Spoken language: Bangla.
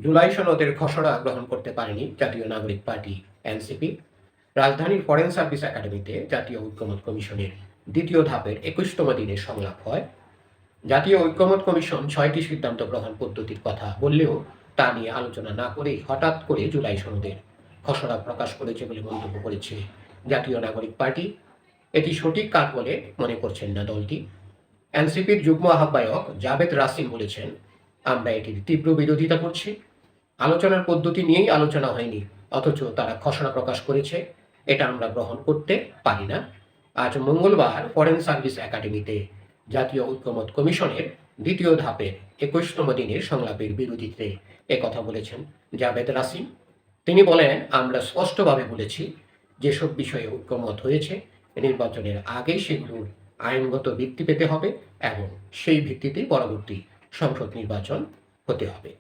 জুলাই সনদের খসড়া গ্রহণ করতে পারেনি জাতীয় নাগরিক পার্টি এনসিপি। রাজধানীর ফরেন সার্ভিস একাডেমিতে জাতীয় ঐক্যমত কমিশনের দ্বিতীয় ধাপের ২১তম দিনের সংলাপ হয়। জাতীয় ঐক্যমত কমিশন ৬টি সিদ্ধান্ত গ্রহণ পদ্ধতির কথা বললেও তা নিয়ে আলোচনা না করেই হঠাৎ করে জুলাই সনদের খসড়া প্রকাশ করেছে বলে মন্তব্য করেছে জাতীয় নাগরিক পার্টি। এটি সঠিক কাজ বলে মনে করছেন না দলটি। এনসিপির যুগ্ম আহ্বায়ক জাবেদ রাসিম বলেছেন, আমরা এটির তীব্র বিরোধিতা করছি। আলোচনার পদ্ধতি নিয়েই আলোচনা হয়নি, অথচ তারা খসড়া প্রকাশ করেছে। এটা আমরা গ্রহণ করতে পারি না। আজ মঙ্গলবার ফরেন সার্ভিস একাডেমিতে জাতীয় ঐক্যমত কমিশনের দ্বিতীয় ধাপের ২১তম দিনের সংলাপের বিরোধিতে একথা বলেছেন জাবেদ রাসিম। তিনি বলেন, আমরা স্পষ্টভাবে বলেছি যেসব বিষয়ে ঐক্যমত হয়েছে নির্বাচনের আগেই সেগুলোর আইনগত ভিত্তি পেতে হবে এবং সেই ভিত্তিতেই পরবর্তী সংসদ নির্বাচন হতে হবে।